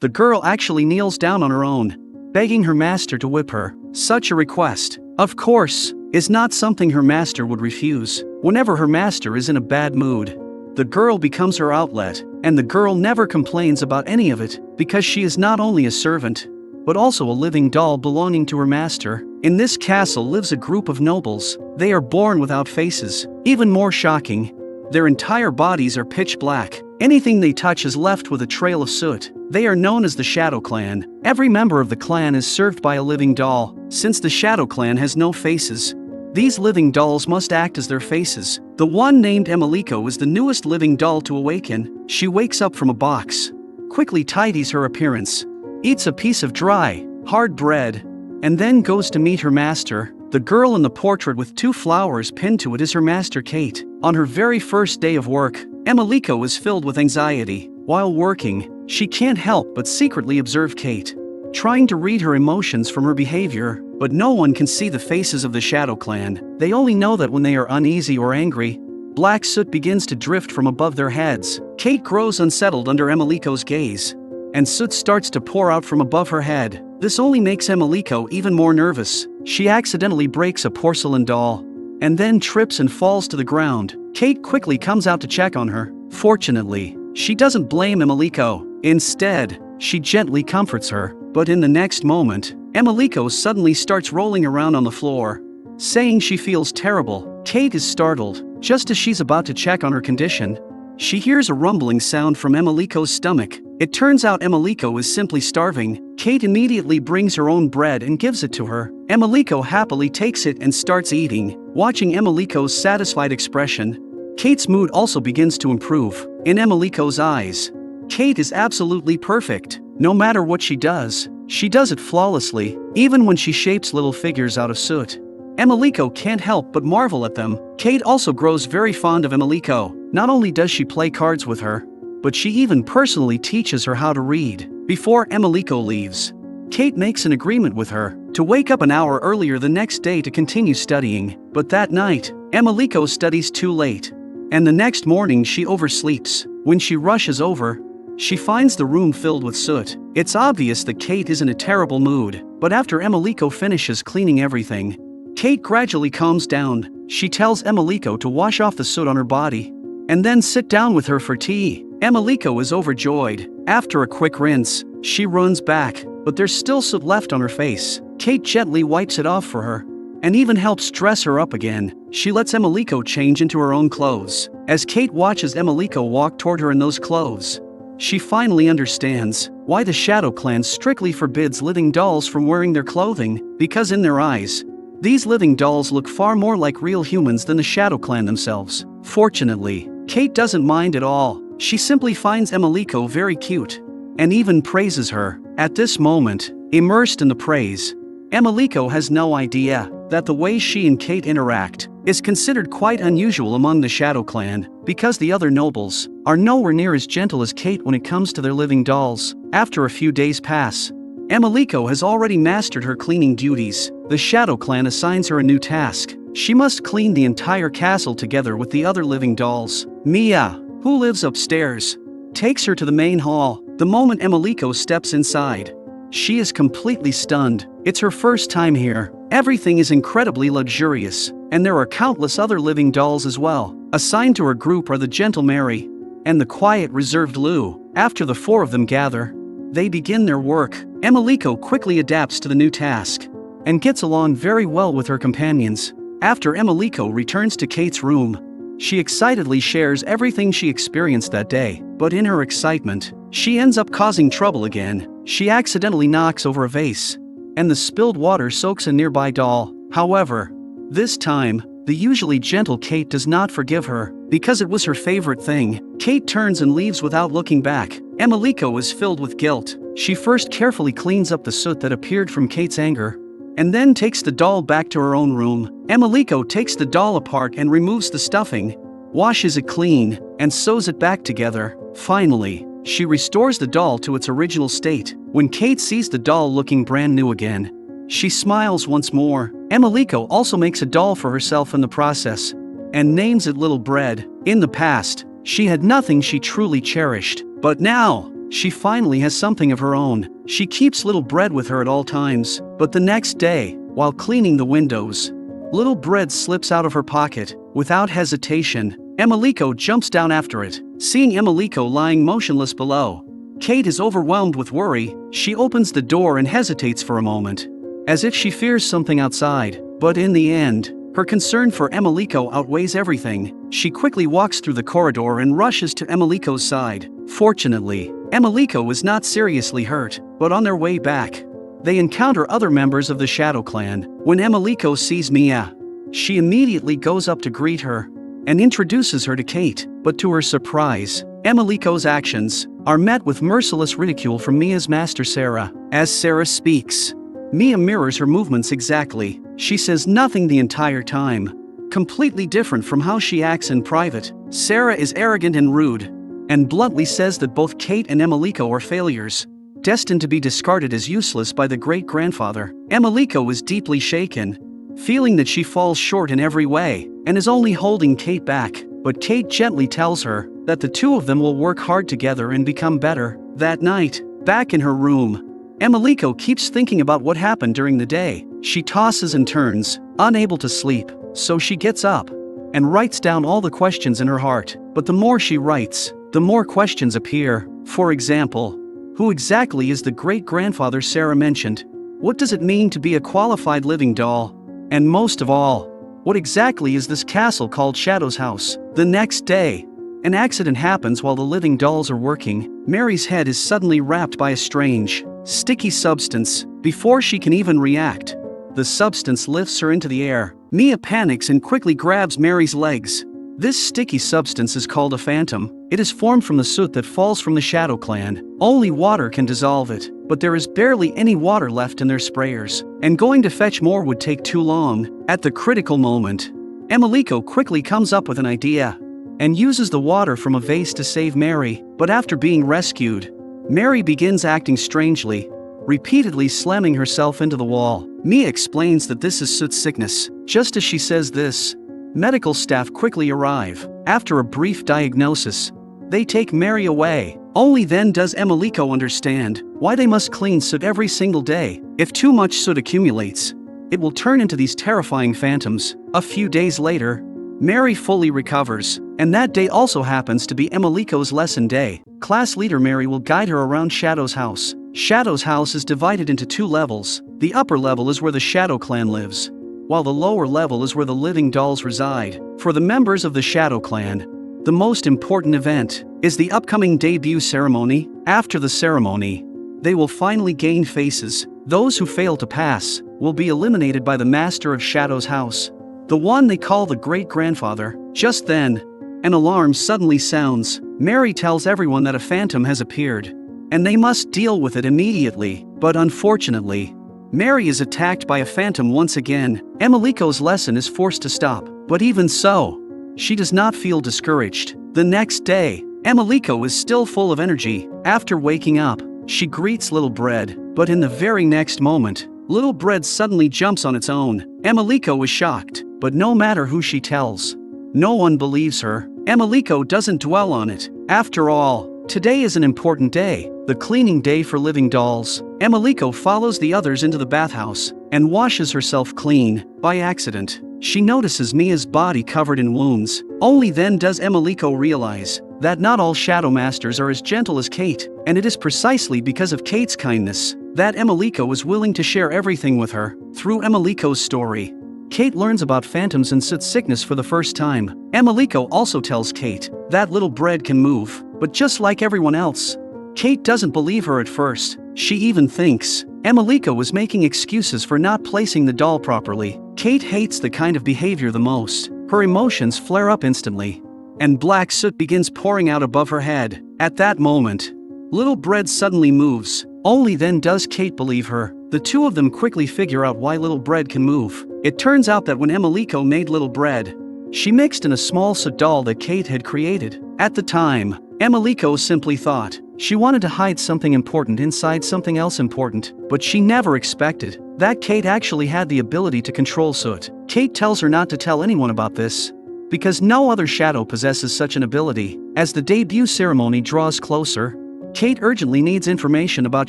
The girl actually kneels down on her own, begging her master to whip her. Such a request, of course, is not something her master would refuse. Whenever her master is in a bad mood, the girl becomes her outlet, and the girl never complains about any of it, because she is not only a servant, but also a living doll belonging to her master. In this castle lives a group of nobles. They are born without faces. Even more shocking, their entire bodies are pitch black. Anything they touch is left with a trail of soot. They are known as the Shadow Clan. Every member of the clan is served by a living doll. Since the Shadow Clan has no faces, these living dolls must act as their faces. The one named Emiliko is the newest living doll to awaken. She wakes up from a box, quickly tidies her appearance, eats a piece of dry, hard bread, and then goes to meet her master. The girl in the portrait with 2 flowers pinned to it is her master Kate. On her very first day of work, Emiliko is filled with anxiety. While working, she can't help but secretly observe Kate, trying to read her emotions from her behavior, but no one can see the faces of the Shadow Clan. They only know that when they are uneasy or angry, black soot begins to drift from above their heads. Kate grows unsettled under Emiliko's gaze, and soot starts to pour out from above her head. This only makes Emiliko even more nervous. She accidentally breaks a porcelain doll, and then trips and falls to the ground. Kate quickly comes out to check on her. Fortunately, she doesn't blame Emiliko. Instead, she gently comforts her. But in the next moment, Emiliko suddenly starts rolling around on the floor, saying she feels terrible. Kate is startled. Just as she's about to check on her condition, she hears a rumbling sound from Emiliko's stomach. It turns out Emiliko is simply starving. Kate immediately brings her own bread and gives it to her. Emiliko happily takes it and starts eating. Watching Emiliko's satisfied expression, Kate's mood also begins to improve. In Emiliko's eyes, Kate is absolutely perfect. No matter what she does it flawlessly. Even when she shapes little figures out of soot, Emiliko can't help but marvel at them. Kate also grows very fond of Emiliko. Not only does she play cards with her, but she even personally teaches her how to read. Before Emiliko leaves, Kate makes an agreement with her to wake up an hour earlier the next day to continue studying. But that night, Emiliko studies too late, and the next morning she oversleeps. When she rushes over, she finds the room filled with soot. It's obvious that Kate is in a terrible mood, but after Emiliko finishes cleaning everything, Kate gradually calms down. She tells Emiliko to wash off the soot on her body, and then sit down with her for tea. Emiliko is overjoyed. After a quick rinse, she runs back, but there's still soot left on her face. Kate gently wipes it off for her, and even helps dress her up again. She lets Emiliko change into her own clothes. As Kate watches Emiliko walk toward her in those clothes, she finally understands why the Shadow Clan strictly forbids living dolls from wearing their clothing, because in their eyes, these living dolls look far more like real humans than the Shadow Clan themselves. Fortunately, Kate doesn't mind at all. She simply finds Emiliko very cute, and even praises her. At this moment, immersed in the praise, Emiliko has no idea that the way she and Kate interact is considered quite unusual among the Shadow Clan, because the other nobles are nowhere near as gentle as Kate when it comes to their living dolls. After a few days pass, Emiliko has already mastered her cleaning duties. The Shadow Clan assigns her a new task. She must clean the entire castle together with the other living dolls. Mia, who lives upstairs, takes her to the main hall. The moment Emiliko steps inside, she is completely stunned. It's her first time here. Everything is incredibly luxurious, and there are countless other living dolls as well. Assigned to her group are the gentle Mary and the quiet reserved Lou. After the 4 of them gather, they begin their work. Emiliko quickly adapts to the new task and gets along very well with her companions. After Emiliko returns to Kate's room, she excitedly shares everything she experienced that day. But in her excitement, she ends up causing trouble again. She accidentally knocks over a vase, and the spilled water soaks a nearby doll. However, this time, the usually gentle Kate does not forgive her, because it was her favorite thing. Kate turns and leaves without looking back. Emiliko is filled with guilt. She first carefully cleans up the soot that appeared from Kate's anger, and then takes the doll back to her own room. Emiliko takes the doll apart and removes the stuffing, washes it clean, and sews it back together. Finally, she restores the doll to its original state. When Kate sees the doll looking brand new again, she smiles once more. Emiliko also makes a doll for herself in the process, and names it Little Bread. In the past, she had nothing she truly cherished, but now, she finally has something of her own. She keeps Little Bread with her at all times, but the next day, while cleaning the windows, Little Bread slips out of her pocket. Without hesitation, Emiliko jumps down after it. Seeing Emiliko lying motionless below, Kate is overwhelmed with worry. She opens the door and hesitates for a moment, as if she fears something outside, but in the end, her concern for Emiliko outweighs everything. She quickly walks through the corridor and rushes to Emiliko's side. Fortunately, Emiliko is not seriously hurt, but on their way back, they encounter other members of the Shadow Clan. When Emiliko sees Mia, she immediately goes up to greet her and introduces her to Kate, but to her surprise, Emiliko's actions are met with merciless ridicule from Mia's master Sarah. As Sarah speaks, Mia mirrors her movements exactly. She says nothing the entire time, completely different from how she acts in private. Sarah is arrogant and rude, and bluntly says that both Kate and Emiliko are failures, destined to be discarded as useless by the great-grandfather. Emiliko is deeply shaken, feeling that she falls short in every way, and is only holding Kate back. But Kate gently tells her that the two of them will work hard together and become better. That night, back in her room, Emiliko keeps thinking about what happened during the day. She tosses and turns, unable to sleep, so she gets up and writes down all the questions in her heart. But the more she writes, the more questions appear. For example, who exactly is the great-grandfather Sarah mentioned? What does it mean to be a qualified living doll? And most of all, what exactly is this castle called Shadow's House? The next day, an accident happens while the living dolls are working. Mary's head is suddenly wrapped by a strange, sticky substance. Before she can even react, the substance lifts her into the air. Mia panics and quickly grabs Mary's legs. This sticky substance is called a phantom. It is formed from the soot that falls from the Shadow Clan. Only water can dissolve it, but there is barely any water left in their sprayers, and going to fetch more would take too long. At the critical moment, Emiliko quickly comes up with an idea and uses the water from a vase to save Mary. But after being rescued, Mary begins acting strangely, repeatedly slamming herself into the wall. Mia explains that this is soot sickness. Just as she says this, medical staff quickly arrive. After a brief diagnosis, they take Mary away. Only then does Emiliko understand why they must clean soot every single day. If too much soot accumulates, it will turn into these terrifying phantoms. A few days later, Mary fully recovers, and that day also happens to be Emiliko's lesson day. Class leader Mary will guide her around Shadow's house. Shadow's house is divided into two levels. The upper level is where the Shadow Clan lives, while the lower level is where the living dolls reside. For the members of the Shadow Clan, the most important event is the upcoming debut ceremony. After the ceremony, they will finally gain faces. Those who fail to pass will be eliminated by the master of Shadow's house, the one they call the great-grandfather. Just then, an alarm suddenly sounds. Mary tells everyone that a phantom has appeared, and they must deal with it immediately. But unfortunately, Mary is attacked by a phantom once again. Emiliko's lesson is forced to stop, but even so, she does not feel discouraged. The next day, Emiliko is still full of energy. After waking up, she greets Little Bread, but in the very next moment, Little Bread suddenly jumps on its own. Emiliko is shocked, but no matter who she tells, no one believes her. Emiliko doesn't dwell on it. After all, today is an important day, the cleaning day for living dolls. Emiliko follows the others into the bathhouse and washes herself clean. By accident, she notices Mia's body covered in wounds. Only then does Emiliko realize that not all Shadow Masters are as gentle as Kate, and it is precisely because of Kate's kindness that Emiliko is willing to share everything with her. Through Emiliko's story, Kate learns about phantoms and soot sickness for the first time. Emiliko also tells Kate that Little Bread can move, but just like everyone else, Kate doesn't believe her at first. She even thinks Emiliko was making excuses for not placing the doll properly. Kate hates the kind of behavior the most. Her emotions flare up instantly, and black soot begins pouring out above her head. At that moment, Little Bread suddenly moves. Only then does Kate believe her. The two of them quickly figure out why Little Bread can move. It turns out that when Emiliko made Little Bread, she mixed in a small soot doll that Kate had created. At the time, Emiliko simply thought she wanted to hide something important inside something else important, but she never expected that Kate actually had the ability to control soot. Kate tells her not to tell anyone about this, because no other shadow possesses such an ability. As the debut ceremony draws closer, Kate urgently needs information about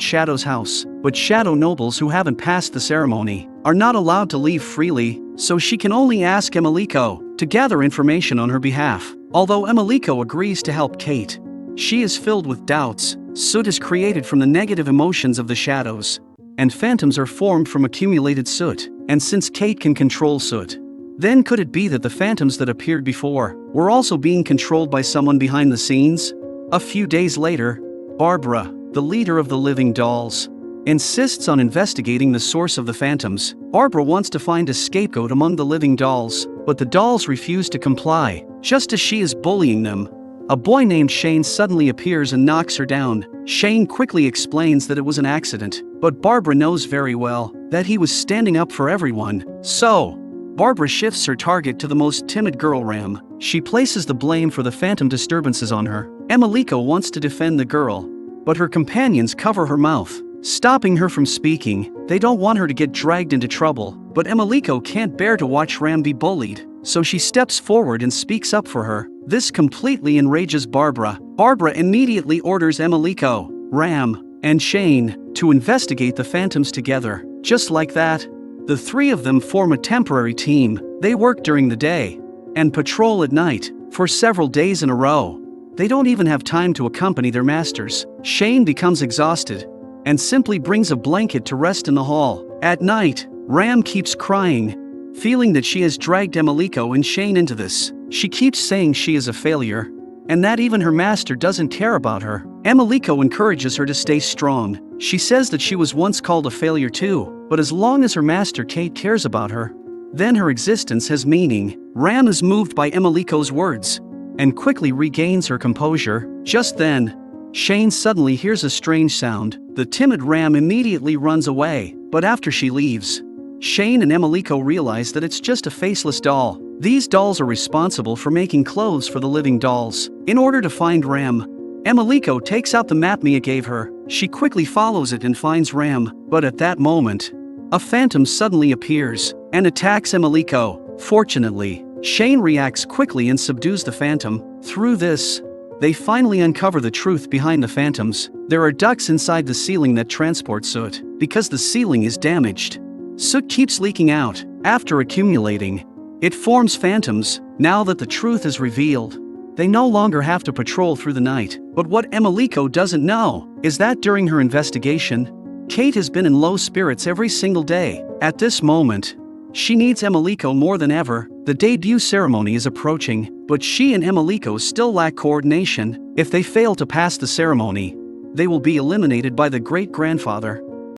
Shadow's house, but Shadow nobles who haven't passed the ceremony are not allowed to leave freely, so she can only ask Emiliko to gather information on her behalf. Although Emiliko agrees to help Kate, she is filled with doubts. Soot is created from the negative emotions of the shadows, and phantoms are formed from accumulated soot. And since Kate can control soot, then could it be that the phantoms that appeared before were also being controlled by someone behind the scenes? A few days later, Barbara, the leader of the living dolls, insists on investigating the source of the phantoms. Barbara wants to find a scapegoat among the living dolls, but the dolls refuse to comply. Just as she is bullying them, a boy named Shane suddenly appears and knocks her down. Shane quickly explains that it was an accident, but Barbara knows very well that he was standing up for everyone. So, Barbara shifts her target to the most timid girl, Ram. She places the blame for the phantom disturbances on her. Emiliko wants to defend the girl, but her companions cover her mouth, stopping her from speaking. They don't want her to get dragged into trouble, but Emiliko can't bear to watch Ram be bullied, so she steps forward and speaks up for her. This completely enrages Barbara. Barbara immediately orders Emiliko, Ram, and Shane to investigate the phantoms together. Just like that, the three of them form a temporary team. They work during the day and patrol at night for several days in a row. They don't even have time to accompany their masters. Shane becomes exhausted and simply brings a blanket to rest in the hall. At night, Ram keeps crying, feeling that she has dragged Emiliko and Shane into this. She keeps saying she is a failure, and that even her master doesn't care about her. Emiliko encourages her to stay strong. She says that she was once called a failure too, but as long as her master Kate cares about her, then her existence has meaning. Ram is moved by Emiliko's words and quickly regains her composure. Just then, Shane suddenly hears a strange sound. The timid Ram immediately runs away, but after she leaves, Shane and Emiliko realize that it's just a faceless doll. These dolls are responsible for making clothes for the living dolls. In order to find Ram, Emiliko takes out the map Mia gave her. She quickly follows it and finds Ram, but at that moment, a phantom suddenly appears and attacks Emiliko. Fortunately, Shane reacts quickly and subdues the phantom. Through this, they finally uncover the truth behind the phantoms. There are ducts inside the ceiling that transport soot. Because the ceiling is damaged, soot keeps leaking out. After accumulating, it forms phantoms. Now that the truth is revealed, they no longer have to patrol through the night. But what Emiliko doesn't know is that during her investigation, Kate has been in low spirits every single day. At this moment, she needs Emiliko more than ever. The debut ceremony is approaching, but she and Emiliko still lack coordination. If they fail to pass the ceremony, they will be eliminated by the great-grandfather.